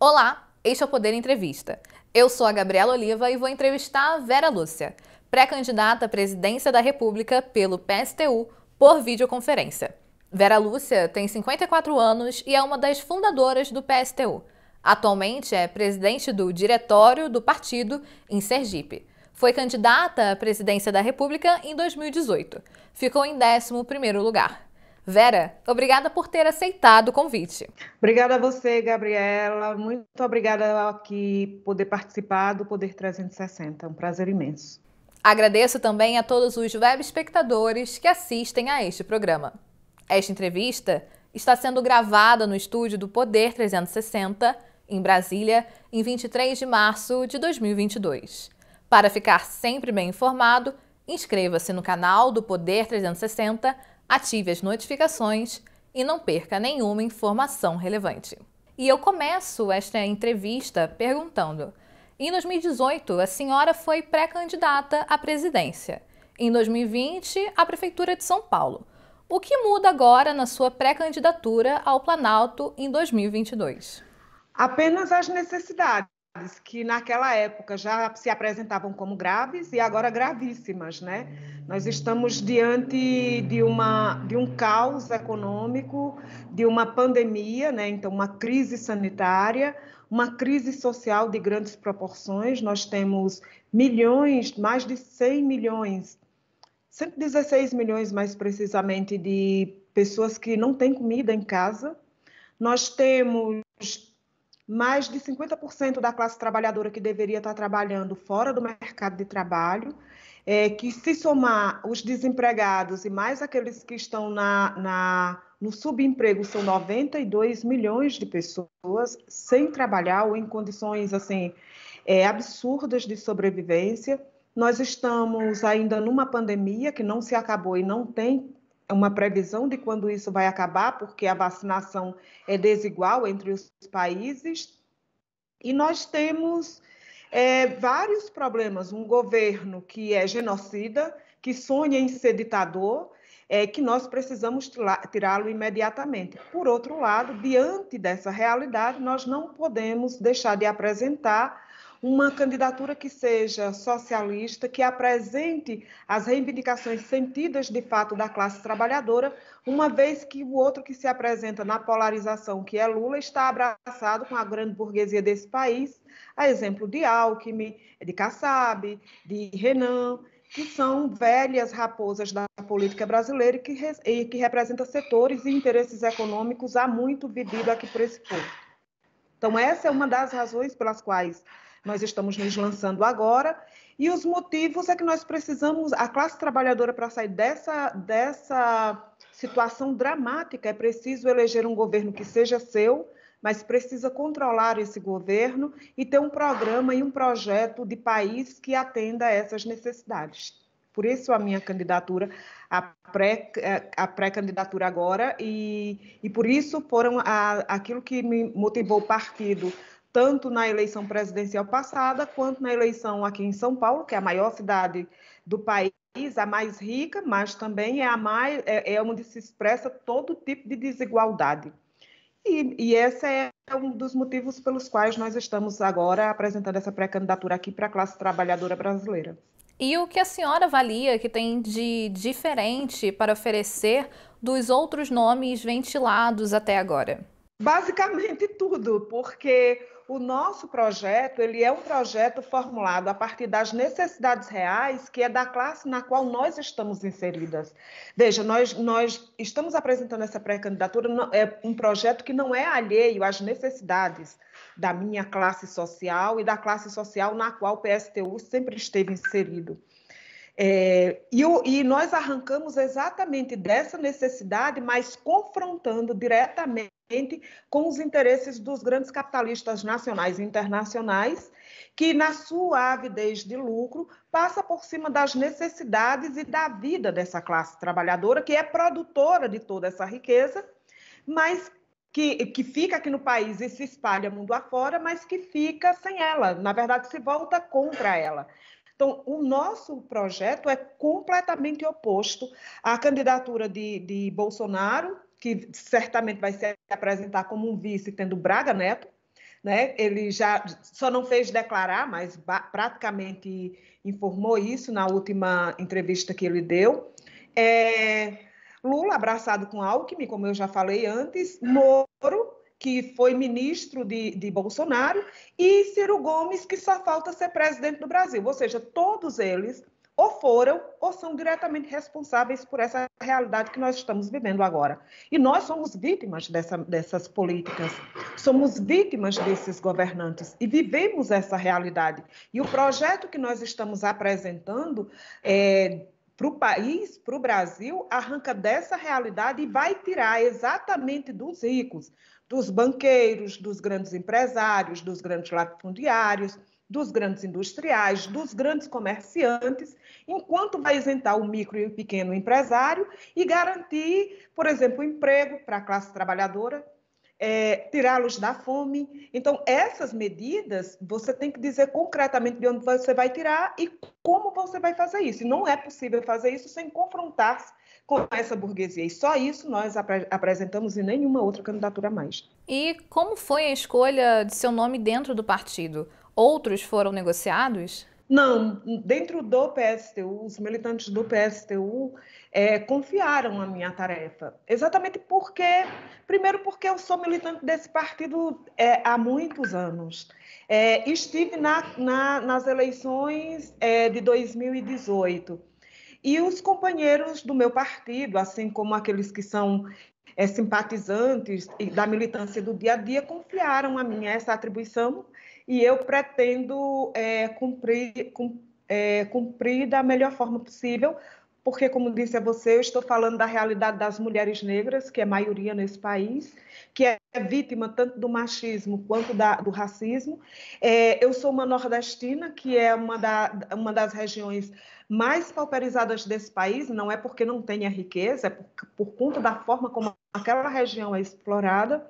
Olá, este é o Poder Entrevista. Eu sou a Gabriela Oliva e vou entrevistar a Vera Lúcia, pré-candidata à presidência da República pelo PSTU por videoconferência. Vera Lúcia tem 54 anos e é uma das fundadoras do PSTU. Atualmente é presidente do diretório do partido em Sergipe. Foi candidata à presidência da República em 2018. Ficou em 11º lugar. Vera, obrigada por ter aceitado o convite. Obrigada a você, Gabriela. Muito obrigada aqui poder participar do Poder 360. É um prazer imenso. Agradeço também a todos os web espectadores que assistem a este programa. Esta entrevista está sendo gravada no estúdio do Poder 360, em Brasília, em 23 de março de 2022. Para ficar sempre bem informado, inscreva-se no canal do Poder 360, ative as notificações e não perca nenhuma informação relevante. E eu começo esta entrevista perguntando: em 2018, a senhora foi pré-candidata à presidência. Em 2020, à Prefeitura de São Paulo. O que muda agora na sua pré-candidatura ao Planalto em 2022? Apenas as necessidades que naquela época já se apresentavam como graves e agora gravíssimas, né? Nós estamos diante de um caos econômico, de uma pandemia, né? Então, uma crise sanitária, uma crise social de grandes proporções. Nós temos milhões, mais de 100 milhões, 116 milhões mais precisamente, de pessoas que não têm comida em casa. Nós temos mais de 50% da classe trabalhadora que deveria estar trabalhando fora do mercado de trabalho, que se somar os desempregados e mais aqueles que estão no subemprego, são 92 milhões de pessoas sem trabalhar ou em condições assim, absurdas de sobrevivência. Nós estamos ainda numa pandemia que não se acabou e não tem uma previsão de quando isso vai acabar, porque a vacinação é desigual entre os países. E nós temos vários problemas. Um governo que é genocida, que sonha em ser ditador, que nós precisamos tirá-lo imediatamente. Por outro lado, diante dessa realidade, nós não podemos deixar de apresentar uma candidatura que seja socialista, que apresente as reivindicações sentidas de fato da classe trabalhadora, uma vez que o outro que se apresenta na polarização, que é Lula, está abraçado com a grande burguesia desse país, a exemplo de Alckmin, de Kassab, de Renan, que são velhas raposas da política brasileira e que representam setores e interesses econômicos há muito vivido aqui por esse povo. Então, essa é uma das razões pelas quais nós estamos nos lançando agora, e os motivos é que nós precisamos, a classe trabalhadora, para sair dessa situação dramática, é preciso eleger um governo que seja seu, mas precisa controlar esse governo e ter um programa e um projeto de país que atenda a essas necessidades. Por isso a minha candidatura, a pré-candidatura agora, e por isso foram aquilo que me motivou o partido, tanto na eleição presidencial passada, quanto na eleição aqui em São Paulo, que é a maior cidade do país, a mais rica, mas também é onde se expressa todo tipo de desigualdade. E esse é um dos motivos pelos quais nós estamos agora apresentando essa pré-candidatura aqui para a classe trabalhadora brasileira. E o que a senhora avalia que tem de diferente para oferecer dos outros nomes ventilados até agora? Basicamente tudo, porque o nosso projeto, ele é um projeto formulado a partir das necessidades reais, que é da classe na qual nós estamos inseridas. Veja, nós estamos apresentando essa pré-candidatura, é um projeto que não é alheio às necessidades da minha classe social e da classe social na qual o PSTU sempre esteve inserido. E nós arrancamos exatamente dessa necessidade, mas confrontando diretamente com os interesses dos grandes capitalistas nacionais e internacionais, que na sua avidez de lucro passa por cima das necessidades e da vida dessa classe trabalhadora, que é produtora de toda essa riqueza, mas que fica aqui no país e se espalha mundo afora, mas que fica sem ela, na verdade se volta contra ela. Então, o nosso projeto é completamente oposto à candidatura de Bolsonaro, que certamente vai se apresentar como um vice, tendo Braga Neto, né? Ele já só não fez declarar, mas praticamente informou isso na última entrevista que ele deu. Lula abraçado com Alckmin, como eu já falei antes, Moro, que foi ministro de Bolsonaro, e Ciro Gomes, que só falta ser presidente do Brasil. Ou seja, todos eles ou foram ou são diretamente responsáveis por essa realidade que nós estamos vivendo agora. E nós somos vítimas dessas políticas, somos vítimas desses governantes e vivemos essa realidade. E o projeto que nós estamos apresentando para o país, para o Brasil, arranca dessa realidade e vai tirar exatamente dos ricos, dos banqueiros, dos grandes empresários, dos grandes latifundiários, dos grandes industriais, dos grandes comerciantes, enquanto vai isentar o micro e o pequeno empresário e garantir, por exemplo, o emprego para a classe trabalhadora, tirá-los da fome. Então, essas medidas, você tem que dizer concretamente de onde você vai tirar e como você vai fazer isso. E não é possível fazer isso sem confrontar-se com essa burguesia. E só isso nós apresentamos e nenhuma outra candidatura a mais. E como foi a escolha de seu nome dentro do partido? Outros foram negociados? Não, dentro do PSTU, os militantes do PSTU confiaram na minha tarefa. Exatamente primeiro porque eu sou militante desse partido há muitos anos. Estive nas eleições de 2018 e os companheiros do meu partido, assim como aqueles que são simpatizantes da militância do dia a dia, confiaram a mim essa atribuição e eu pretendo cumprir da melhor forma possível, porque, como disse a você, eu estou falando da realidade das mulheres negras, que é maioria nesse país, que é vítima tanto do machismo quanto do racismo. Eu sou uma nordestina, que é uma das regiões mais pauperizadas desse país, não é porque não tenha riqueza, é por conta da forma como aquela região é explorada.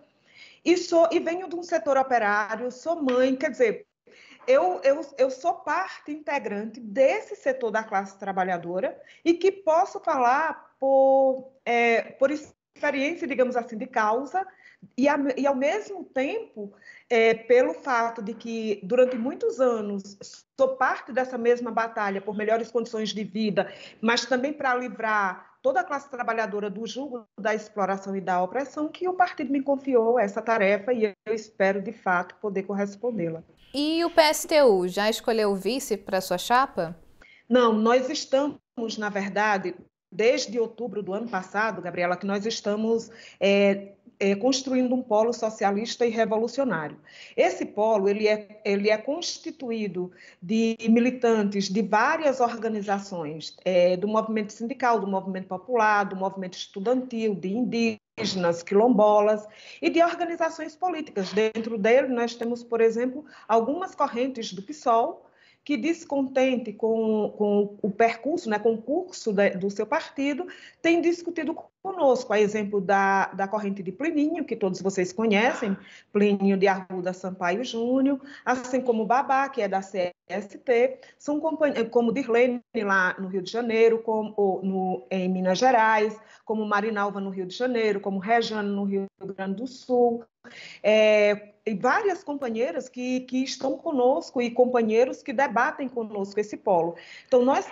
E venho de um setor operário, sou mãe, quer dizer, eu sou parte integrante desse setor da classe trabalhadora e que posso falar por experiência, digamos assim, de causa e ao mesmo tempo, pelo fato de que durante muitos anos sou parte dessa mesma batalha por melhores condições de vida, mas também para livrar toda a classe trabalhadora do jugo da exploração e da opressão, que o partido me confiou essa tarefa e eu espero, de fato, poder correspondê-la. E o PSTU já escolheu o vice para sua chapa? Não, nós estamos, na verdade, desde outubro do ano passado, Gabriela, que nós estamos construindo um polo socialista e revolucionário. Esse polo ele é constituído de militantes de várias organizações, do movimento sindical, do movimento popular, do movimento estudantil, de indígenas, quilombolas e de organizações políticas. Dentro dele nós temos, por exemplo, algumas correntes do PSOL, que, descontente com o percurso, né, com o curso do seu partido, tem discutido conosco, a exemplo da corrente de Plininho, que todos vocês conhecem, Plininho de Arruda Sampaio Júnior, assim como o Babá, que é da CST, são como Dirlene lá no Rio de Janeiro, em Minas Gerais, como Marinalva no Rio de Janeiro, como Rejane no Rio Grande do Sul, e várias companheiras que estão conosco e companheiros que debatem conosco esse polo. Então, nós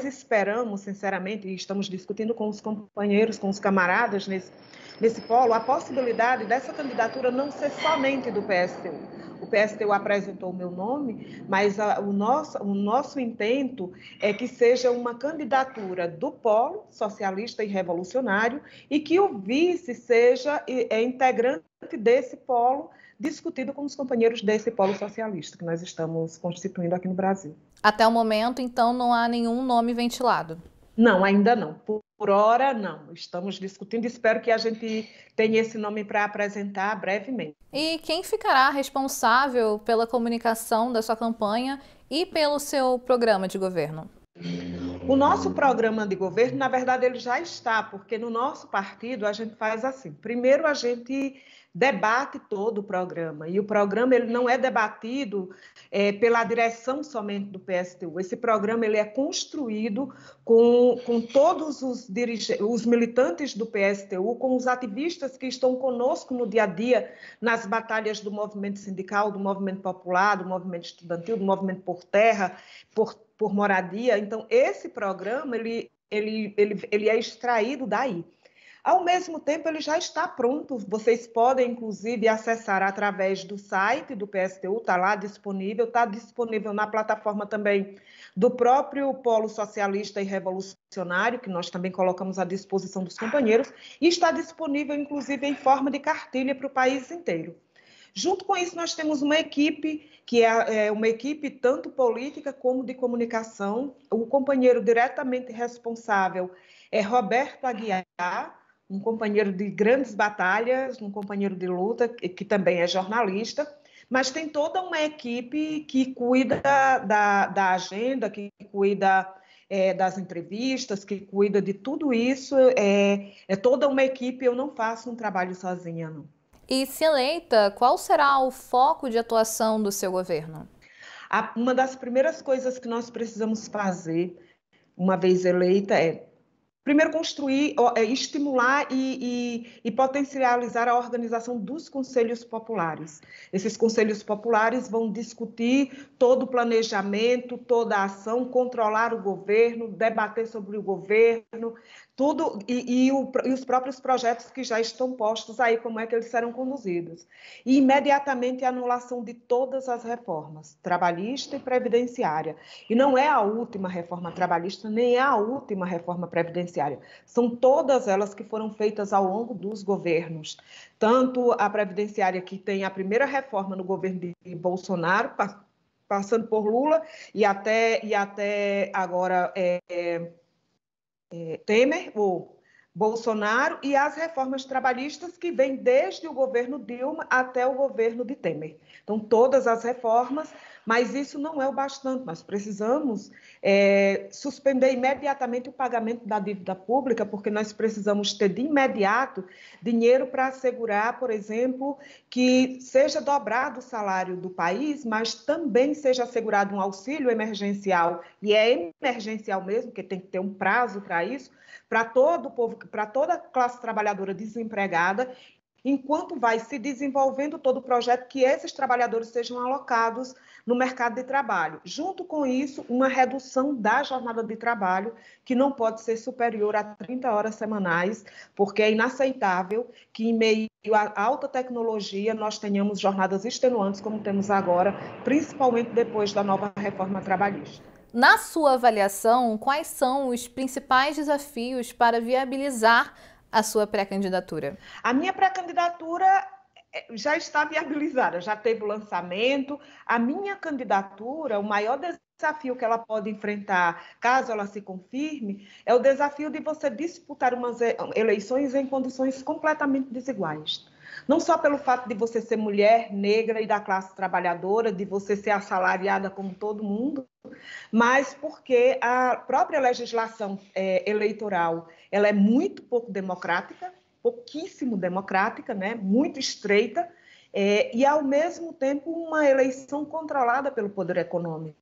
esperamos, sinceramente, e estamos discutindo com os companheiros, com os camaradas nesse polo, a possibilidade dessa candidatura não ser somente do PSTU. O PSTU apresentou o meu nome, mas o nosso intento é que seja uma candidatura do polo socialista e revolucionário e que o vice seja integrante desse polo, discutido com os companheiros desse polo socialista que nós estamos constituindo aqui no Brasil. Até o momento, então, não há nenhum nome ventilado? Não, ainda não. Por hora, não. Estamos discutindo. Espero que a gente tenha esse nome para apresentar brevemente. E quem ficará responsável pela comunicação da sua campanha e pelo seu programa de governo? O nosso programa de governo, na verdade, ele já está, porque no nosso partido a gente faz assim. Primeiro, a gente debate todo o programa. E o programa ele não é debatido pela direção somente do PSTU. Esse programa ele é construído com todos os militantes do PSTU, com os ativistas que estão conosco no dia a dia, nas batalhas do movimento sindical, do movimento popular, do movimento estudantil, do movimento por terra, por moradia. Então, esse programa ele é extraído daí. Ao mesmo tempo, ele já está pronto. Vocês podem, inclusive, acessar através do site do PSTU, está disponível na plataforma também do próprio Polo Socialista e Revolucionário, que nós também colocamos à disposição dos companheiros, e está disponível, inclusive, em forma de cartilha para o país inteiro. Junto com isso, nós temos uma equipe, que é uma equipe tanto política como de comunicação. O companheiro diretamente responsável é Roberto Aguiar, um companheiro de grandes batalhas, um companheiro de luta, que também é jornalista, mas tem toda uma equipe que cuida da agenda, que cuida das entrevistas, que cuida de tudo isso. É toda uma equipe, eu não faço um trabalho sozinha, não. E, se eleita, qual será o foco de atuação do seu governo? Uma das primeiras coisas que nós precisamos fazer, uma vez eleita, primeiro, construir, estimular e potencializar a organização dos conselhos populares. Esses conselhos populares vão discutir todo o planejamento, toda a ação, controlar o governo, debater sobre o governo, tudo e os próprios projetos que já estão postos aí, como é que eles serão conduzidos. E, imediatamente, a anulação de todas as reformas, trabalhista e previdenciária. E não é a última reforma trabalhista, nem é a última reforma previdenciária. São todas elas que foram feitas ao longo dos governos. Tanto a previdenciária, que tem a primeira reforma no governo de Bolsonaro, passando por Lula, e até agora Temer, ou Bolsonaro, e as reformas trabalhistas que vêm desde o governo Dilma até o governo de Temer. Então, todas as reformas, mas isso não é o bastante. Nós precisamos suspender imediatamente o pagamento da dívida pública, porque nós precisamos ter de imediato dinheiro para assegurar, por exemplo, que seja dobrado o salário do país, mas também seja assegurado um auxílio emergencial, e é emergencial mesmo, porque tem que ter um prazo para isso, para todo o povo, para toda a classe trabalhadora desempregada, enquanto vai se desenvolvendo todo o projeto, que esses trabalhadores sejam alocados no mercado de trabalho. Junto com isso, uma redução da jornada de trabalho, que não pode ser superior a 30 horas semanais, porque é inaceitável que, em meio à alta tecnologia, nós tenhamos jornadas extenuantes, como temos agora, principalmente depois da nova reforma trabalhista. Na sua avaliação, quais são os principais desafios para viabilizar a sua pré-candidatura? A minha pré-candidatura já está viabilizada, já teve o lançamento. A minha candidatura, o maior desafio que ela pode enfrentar, caso ela se confirme, é o desafio de você disputar umas eleições em condições completamente desiguais. Não só pelo fato de você ser mulher, negra e da classe trabalhadora, de você ser assalariada como todo mundo, mas porque a própria legislação eleitoral ela é muito pouco democrática, pouquíssimo democrática, né? Muito estreita, e, ao mesmo tempo, uma eleição controlada pelo poder econômico.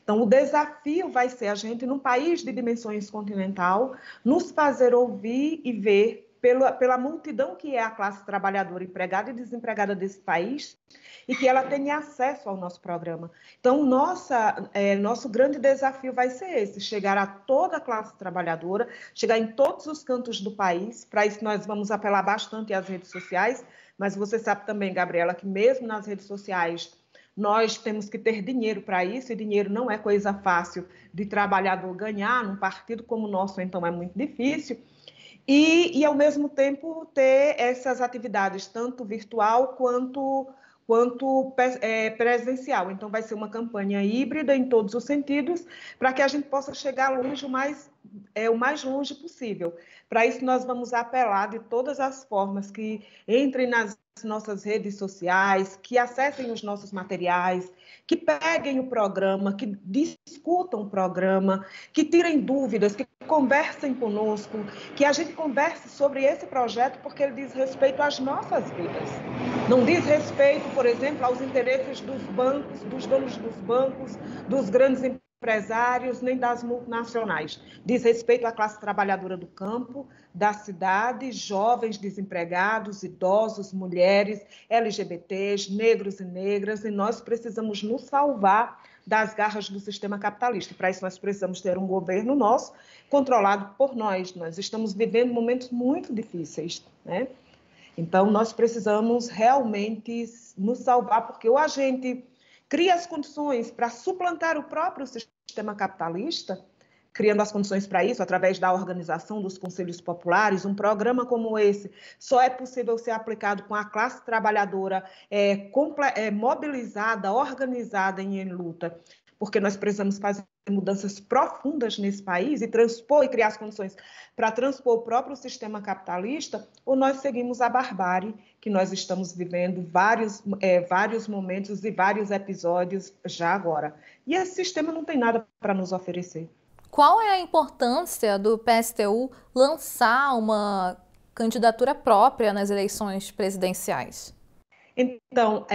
Então, o desafio vai ser a gente, num país de dimensões continental, nos fazer ouvir e ver pela multidão que é a classe trabalhadora, empregada e desempregada desse país, e que ela tenha acesso ao nosso programa. Então, nosso grande desafio vai ser esse, chegar a toda a classe trabalhadora, chegar em todos os cantos do país. Para isso, nós vamos apelar bastante às redes sociais, mas você sabe também, Gabriela, que mesmo nas redes sociais, nós temos que ter dinheiro para isso, e dinheiro não é coisa fácil de trabalhador ganhar, num partido como o nosso, então é muito difícil. E, ao mesmo tempo, ter essas atividades, tanto virtual quanto presencial. Então, vai ser uma campanha híbrida em todos os sentidos, para que a gente possa chegar longe o mais longe possível. Para isso, nós vamos apelar de todas as formas, que entrem nas nossas redes sociais, que acessem os nossos materiais, que peguem o programa, que discutam o programa, que tirem dúvidas, que conversem conosco, que a gente converse sobre esse projeto, porque ele diz respeito às nossas vidas. Não diz respeito, por exemplo, aos interesses dos bancos, dos donos dos bancos, dos grandes empresários, nem das multinacionais. Diz respeito à classe trabalhadora do campo, da cidade, jovens desempregados, idosos, mulheres, LGBTs, negros e negras, e nós precisamos nos salvar das garras do sistema capitalista. Para isso, nós precisamos ter um governo nosso, controlado por nós. Nós estamos vivendo momentos muito difíceis, né? Então, nós precisamos realmente nos salvar, porque ou a gente cria as condições para suplantar o próprio sistema capitalista, criando as condições para isso através da organização dos conselhos populares. Um programa como esse só é possível ser aplicado com a classe trabalhadora mobilizada, organizada e em luta, porque nós precisamos fazer mudanças profundas nesse país e transpor e criar as condições para transpor o próprio sistema capitalista, ou nós seguimos a barbárie que nós estamos vivendo vários momentos e vários episódios já agora. E esse sistema não tem nada para nos oferecer. Qual é a importância do PSTU lançar uma candidatura própria nas eleições presidenciais? Então,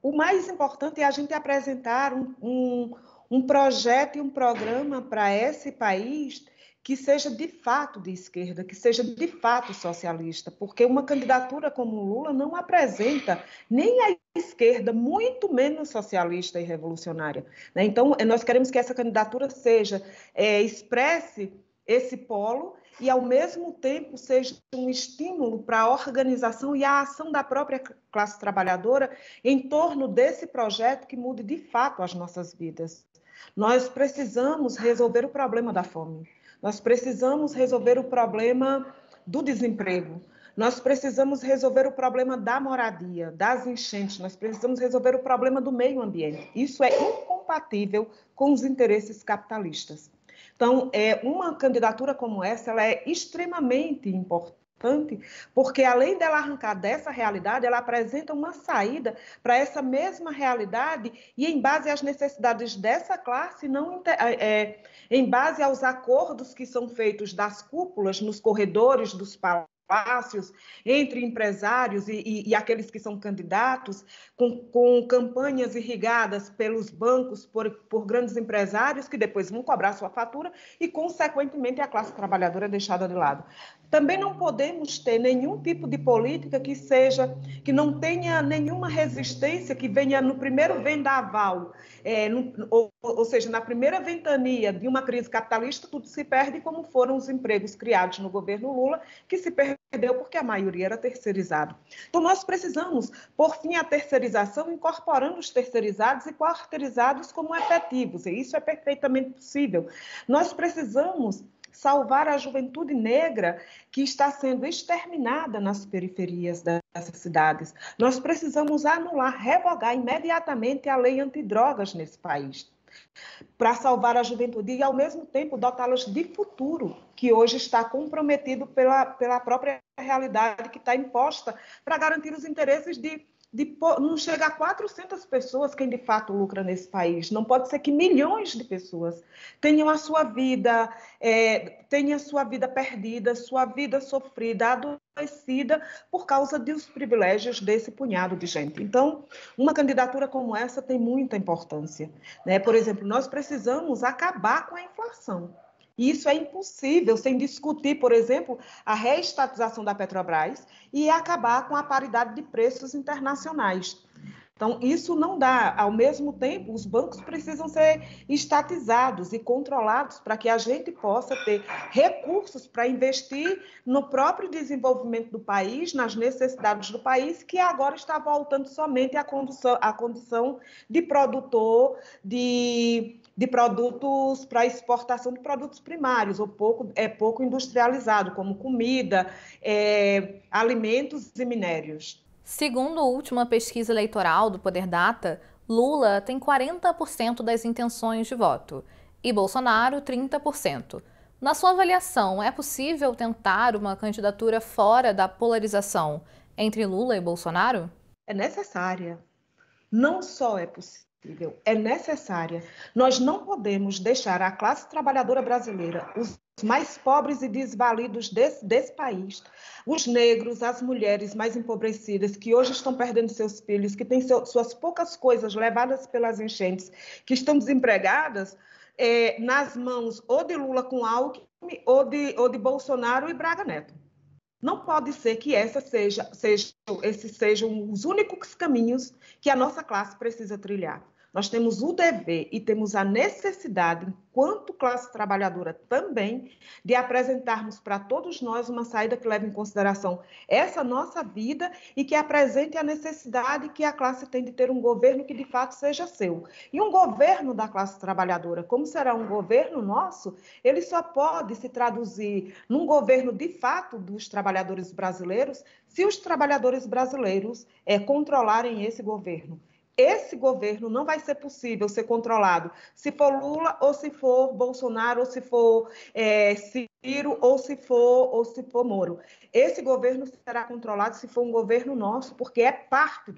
o mais importante é a gente apresentar um projeto e um programa para esse país que seja de fato de esquerda, que seja de fato socialista, porque uma candidatura como o Lula não apresenta nem a esquerda, muito menos socialista e revolucionária, né? Então, nós queremos que essa candidatura expresse esse polo e, ao mesmo tempo, seja um estímulo para a organização e a ação da própria classe trabalhadora em torno desse projeto que mude de fato as nossas vidas. Nós precisamos resolver o problema da fome. Nós precisamos resolver o problema do desemprego. Nós precisamos resolver o problema da moradia, das enchentes. Nós precisamos resolver o problema do meio ambiente. Isso é incompatível com os interesses capitalistas. Então, uma candidatura como essa, ela é extremamente importante, porque além dela arrancar dessa realidade, ela apresenta uma saída para essa mesma realidade e em base às necessidades dessa classe, não em base aos acordos que são feitos das cúpulas, nos corredores dos palácios, entre empresários e aqueles que são candidatos, com campanhas irrigadas pelos bancos, por grandes empresários, que depois vão cobrar sua fatura e, consequentemente, a classe trabalhadora é deixada de lado. Também não podemos ter nenhum tipo de política que não tenha nenhuma resistência, que venha no primeiro vendaval, ou seja, na primeira ventania de uma crise capitalista, tudo se perde, como foram os empregos criados no governo Lula, que se perdeu porque a maioria era terceirizado. Então, nós precisamos, por fim, a terceirização, incorporando os terceirizados e quarteirizados como efetivos, e isso é perfeitamente possível. Nós precisamos salvar a juventude negra que está sendo exterminada nas periferias dessas cidades. Nós precisamos anular, revogar imediatamente a lei antidrogas nesse país, para salvar a juventude e, ao mesmo tempo, dotá-las de futuro, que hoje está comprometido pela própria realidade que está imposta para garantir os interesses não chega a 400 pessoas quem de fato lucra nesse país. Não pode ser que milhões de pessoas tenham a sua vida perdida, sua vida sofrida, adoecida por causa dos privilégios desse punhado de gente. Então, uma candidatura como essa tem muita importância, né? Por exemplo, nós precisamos acabar com a inflação. E isso é impossível sem discutir, por exemplo, a reestatização da Petrobras e acabar com a paridade de preços internacionais. Então, isso não dá. Ao mesmo tempo, os bancos precisam ser estatizados e controlados para que a gente possa ter recursos para investir no próprio desenvolvimento do país, nas necessidades do país, que agora está voltando somente à condição de produtor de produtos para exportação de produtos primários, ou pouco industrializado, como comida, alimentos e minérios. Segundo a última pesquisa eleitoral do Poder Data, Lula tem 40% das intenções de voto e Bolsonaro 30%. Na sua avaliação, é possível tentar uma candidatura fora da polarização entre Lula e Bolsonaro? É necessária. Não só é possível, é necessária. Nós não podemos deixar a classe trabalhadora brasileira, os mais pobres e desvalidos desse país, os negros, as mulheres mais empobrecidas, que hoje estão perdendo seus filhos, que têm suas poucas coisas levadas pelas enchentes, que estão desempregadas, nas mãos ou de Lula com Alckmin ou de Bolsonaro e Braga Neto. Não pode ser que esses sejam os únicos caminhos que a nossa classe precisa trilhar. Nós temos o dever e temos a necessidade, enquanto classe trabalhadora também, de apresentarmos para todos nós uma saída que leve em consideração essa nossa vida e que apresente a necessidade que a classe tem de ter um governo que de fato seja seu. E um governo da classe trabalhadora, como será um governo nosso, ele só pode se traduzir num governo de fato dos trabalhadores brasileiros se os trabalhadores brasileiros controlarem esse governo. Esse governo não vai ser possível ser controlado se for Lula ou se for Bolsonaro ou se for Ciro ou se for Moro. Esse governo será controlado se for um governo nosso, porque é parte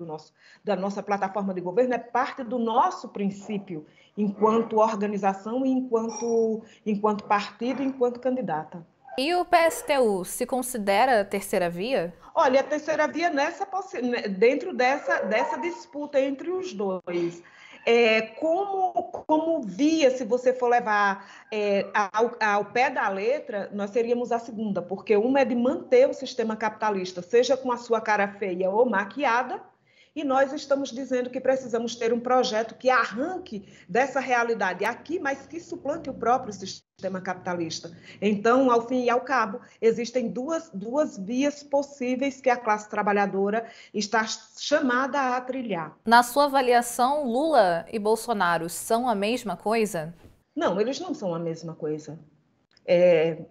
da nossa plataforma de governo, é parte do nosso princípio enquanto organização e enquanto partido, enquanto candidata. E o PSTU se considera terceira via? Olha, a terceira via dentro dessa disputa entre os dois. Como via, se você for levar ao pé da letra, nós seríamos a segunda, porque uma é de manter o sistema capitalista, seja com a sua cara feia ou maquiada, e nós estamos dizendo que precisamos ter um projeto que arranque dessa realidade aqui, mas que suplante o próprio sistema capitalista. Então, ao fim e ao cabo, existem duas vias possíveis que a classe trabalhadora está chamada a trilhar. Na sua avaliação, Lula e Bolsonaro são a mesma coisa? Não, eles não são a mesma coisa.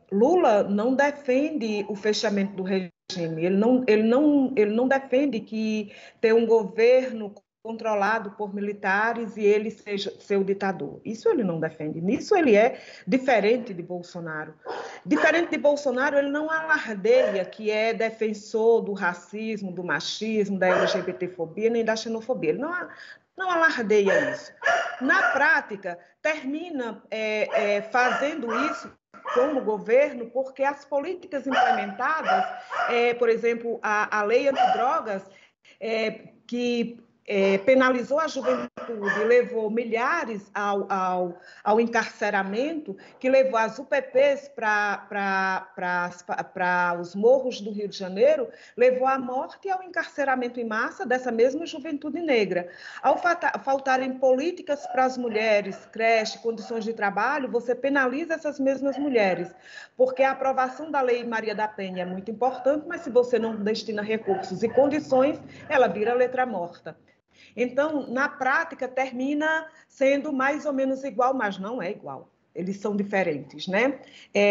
Lula não defende o fechamento do regime, ele não defende que ter um governo controlado por militares e ele seja seu ditador. Isso ele não defende. Nisso ele é diferente de Bolsonaro. Diferente de Bolsonaro, ele não alardeia que é defensor do racismo, do machismo, da LGBTfobia, nem da xenofobia. Ele não alardeia isso. Na prática, termina fazendo isso como governo, porque as políticas implementadas, por exemplo, a lei antidrogas, que penalizou a juventude, levou milhares ao encarceramento, que levou as UPPs para os morros do Rio de Janeiro, levou à morte e ao encarceramento em massa dessa mesma juventude negra. Ao faltarem políticas para as mulheres, creche, condições de trabalho, você penaliza essas mesmas mulheres, porque a aprovação da Lei Maria da Penha é muito importante, mas se você não destina recursos e condições, ela vira letra morta. Então, na prática, termina sendo mais ou menos igual, mas não é igual. Eles são diferentes, né?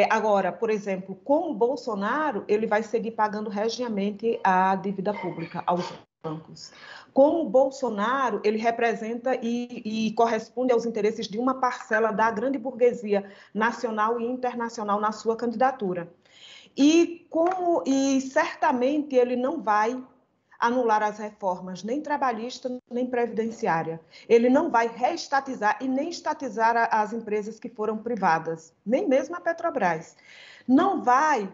Agora, por exemplo, com o Bolsonaro, ele vai seguir pagando regiamente a dívida pública aos bancos. Com o Bolsonaro, ele representa e corresponde aos interesses de uma parcela da grande burguesia nacional e internacional na sua candidatura. E certamente ele não vai anular as reformas, nem trabalhista, nem previdenciária. Ele não vai reestatizar e nem estatizar as empresas que foram privadas, nem mesmo a Petrobras. Não vai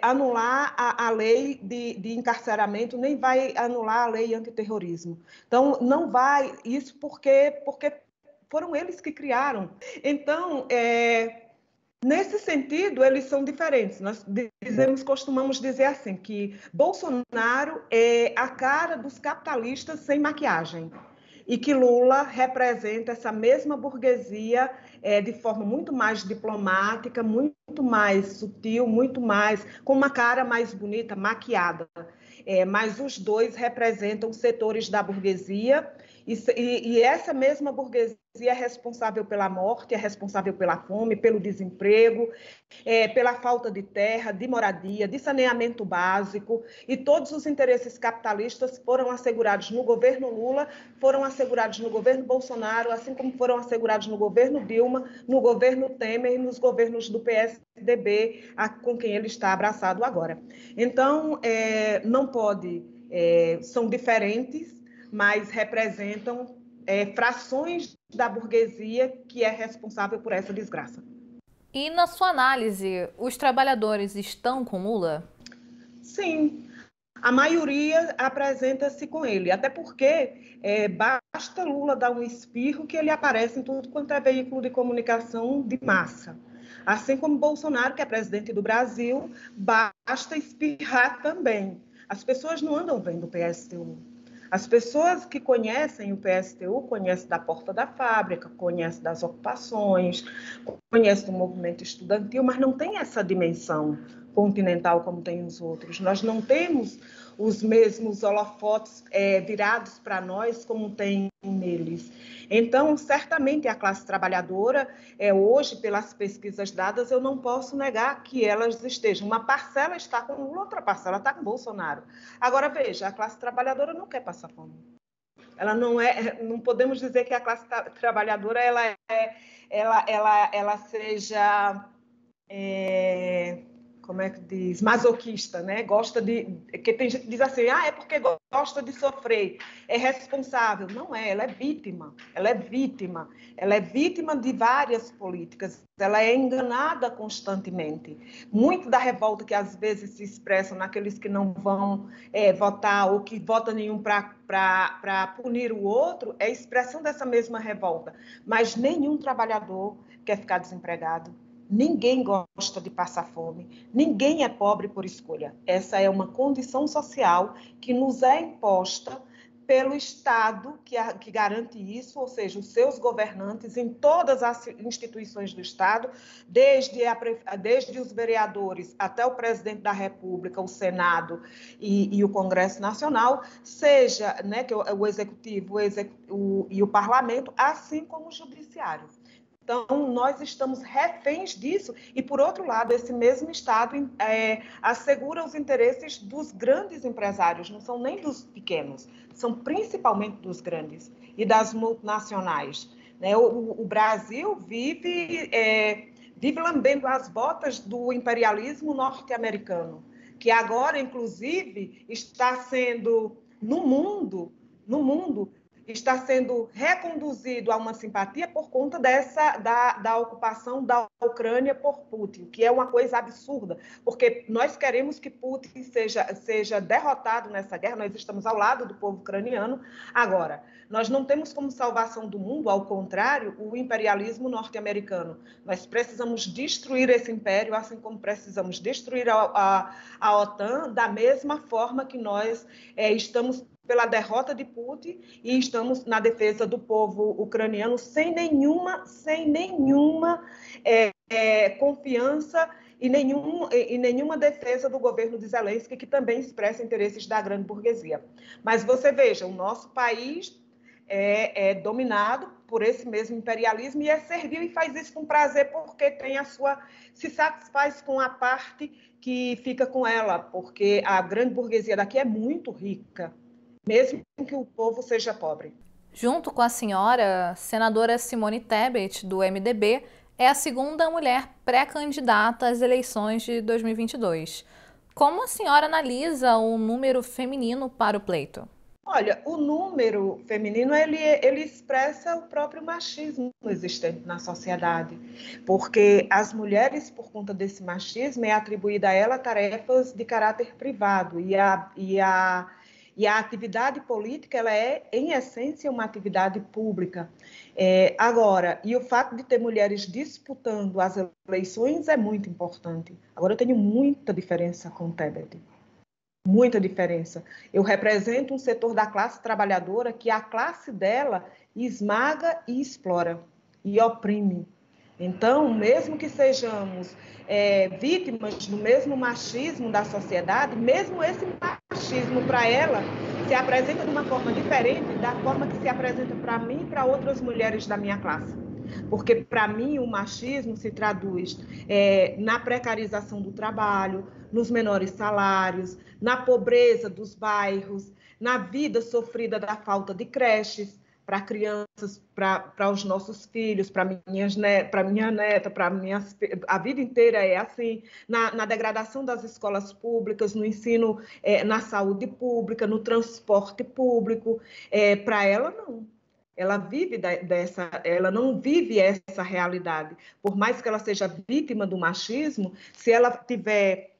anular a lei de encarceramento, nem vai anular a lei antiterrorismo. Então, não vai, isso porque foram eles que criaram. Então, nesse sentido, eles são diferentes. Nós costumamos dizer assim, que Bolsonaro é a cara dos capitalistas sem maquiagem e que Lula representa essa mesma burguesia de forma muito mais diplomática, muito mais sutil, muito mais, com uma cara mais bonita, maquiada. Mas os dois representam setores da burguesia e essa mesma burguesia é responsável pela morte, é responsável pela fome, pelo desemprego, pela falta de terra, de moradia, de saneamento básico, e todos os interesses capitalistas foram assegurados no governo Lula, foram assegurados no governo Bolsonaro, assim como foram assegurados no governo Dilma, no governo Temer e nos governos do PSDB, com quem ele está abraçado agora. Então, não pode, são diferentes, mas representam frações da burguesia que é responsável por essa desgraça. E na sua análise, os trabalhadores estão com Lula? Sim, a maioria apresenta-se com ele, até porque basta Lula dar um espirro que ele aparece em tudo quanto é veículo de comunicação de massa. Assim como Bolsonaro, que é presidente do Brasil, basta espirrar também. As pessoas não andam vendo o PSTU. As pessoas que conhecem o PSTU conhecem da porta da fábrica, conhecem das ocupações, conhecem do movimento estudantil, mas não tem essa dimensão continental como tem os outros. Nós não temos os mesmos holofotes virados para nós como tem neles. Então, certamente a classe trabalhadora, hoje, pelas pesquisas dadas, eu não posso negar que elas estejam. Uma parcela está com Lula, outra parcela está com Bolsonaro. Agora, veja, a classe trabalhadora não quer passar fome. Ela não podemos dizer que a classe trabalhadora ela seja como é que diz, masoquista, né? Gosta que tem gente que diz assim, é porque gosta de sofrer, é responsável. Não é, ela é vítima, ela é vítima de várias políticas, ela é enganada constantemente. Muito da revolta que às vezes se expressa naqueles que não vão votar ou que votam nenhum para punir o outro, é expressão dessa mesma revolta. Mas nenhum trabalhador quer ficar desempregado. Ninguém gosta de passar fome, ninguém é pobre por escolha. Essa é uma condição social que nos é imposta pelo Estado, que garante isso, ou seja, os seus governantes em todas as instituições do Estado, desde os vereadores até o presidente da República, o Senado e o Congresso Nacional, seja que o Executivo e o Parlamento, assim como o Judiciário. Então, nós estamos reféns disso e, por outro lado, esse mesmo Estado assegura os interesses dos grandes empresários, não são nem dos pequenos, são principalmente dos grandes e das multinacionais. O Brasil vive lambendo as botas do imperialismo norte-americano, que agora, inclusive, está sendo, no mundo, está sendo reconduzido a uma simpatia por conta da ocupação da Ucrânia por Putin, que é uma coisa absurda, porque nós queremos que Putin seja derrotado nessa guerra, nós estamos ao lado do povo ucraniano. Agora, nós não temos como salvação do mundo, ao contrário, o imperialismo norte-americano. Nós precisamos destruir esse império, assim como precisamos destruir a OTAN, da mesma forma que nós estamos pela derrota de Putin e estamos na defesa do povo ucraniano sem nenhuma confiança e nenhuma defesa do governo de Zelensky, que também expressa interesses da grande burguesia. Mas você veja, o nosso país é dominado por esse mesmo imperialismo e é servil e faz isso com prazer porque se satisfaz com a parte que fica com ela, porque a grande burguesia daqui é muito rica, mesmo que o povo seja pobre. Junto com a senhora, senadora Simone Tebet, do MDB, é a segunda mulher pré-candidata às eleições de 2022. Como a senhora analisa o número feminino para o pleito? Olha, o número feminino, ele expressa o próprio machismo existente na sociedade, porque as mulheres, por conta desse machismo, é atribuída a ela tarefas de caráter privado e a atividade política, ela é, em essência, uma atividade pública. Agora, e o fato de ter mulheres disputando as eleições é muito importante. Agora, eu tenho muita diferença com o Tebet. Muita diferença. Eu represento um setor da classe trabalhadora que a classe dela esmaga e explora e oprime. Então, mesmo que sejamos vítimas do mesmo machismo da sociedade, mesmo esse machismo para ela se apresenta de uma forma diferente da forma que se apresenta para mim e para outras mulheres da minha classe. Porque, para mim, o machismo se traduz na precarização do trabalho, nos menores salários, na pobreza dos bairros, na vida sofrida da falta de creches para crianças, para os nossos filhos, para minha neta, a vida inteira é assim, na degradação das escolas públicas, no ensino, na saúde pública, no transporte público. Para ela, não. ela não vive essa realidade. Por mais que ela seja vítima do machismo, se ela tiver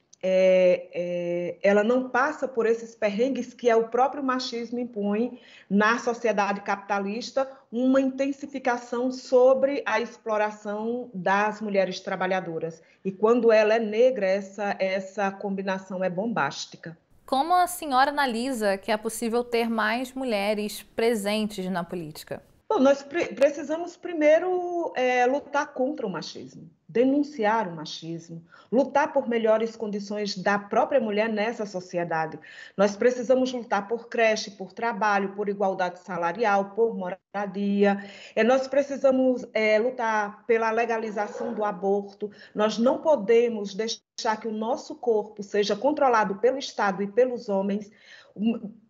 ela não passa por esses perrengues que o próprio machismo impõe na sociedade capitalista, uma intensificação sobre a exploração das mulheres trabalhadoras. E quando ela é negra, essa combinação é bombástica. Como a senhora analisa que é possível ter mais mulheres presentes na política? Bom, nós precisamos primeiro lutar contra o machismo, denunciar o machismo, lutar por melhores condições da própria mulher nessa sociedade. Nós precisamos lutar por creche, por trabalho, por igualdade salarial, por moradia. Nós precisamos lutar pela legalização do aborto. Nós não podemos deixar que o nosso corpo seja controlado pelo Estado e pelos homens,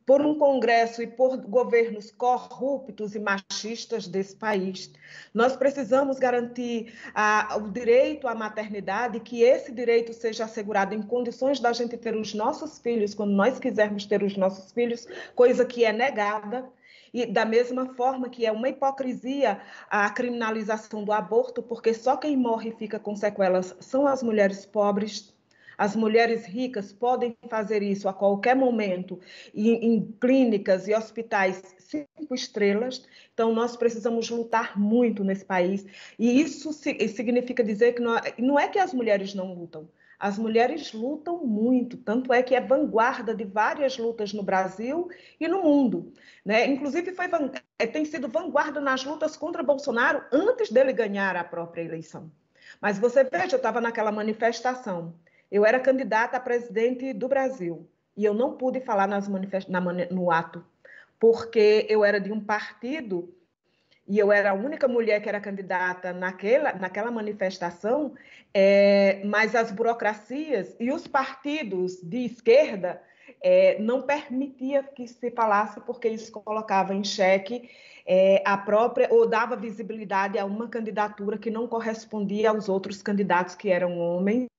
por um Congresso e por governos corruptos e machistas desse país. Nós precisamos garantir o direito à maternidade, que esse direito seja assegurado em condições da gente ter os nossos filhos, quando nós quisermos ter os nossos filhos, coisa que é negada. E da mesma forma que é uma hipocrisia a criminalização do aborto, porque só quem morre e fica com sequelas são as mulheres pobres. As mulheres ricas podem fazer isso a qualquer momento em clínicas e hospitais 5 estrelas. Então, nós precisamos lutar muito nesse país. E isso significa dizer que não é que as mulheres não lutam. As mulheres lutam muito, tanto é que é vanguarda de várias lutas no Brasil e no mundo, né? Inclusive, tem sido vanguarda nas lutas contra Bolsonaro antes dele ganhar a própria eleição. Mas você veja, eu estava naquela manifestação. Eu era candidata a presidente do Brasil e eu não pude falar no ato, porque eu era de um partido e eu era a única mulher que era candidata naquela manifestação, mas as burocracias e os partidos de esquerda não permitia que se falasse, porque isso colocava em xeque a própria, ou dava visibilidade a uma candidatura que não correspondia aos outros candidatos que eram homens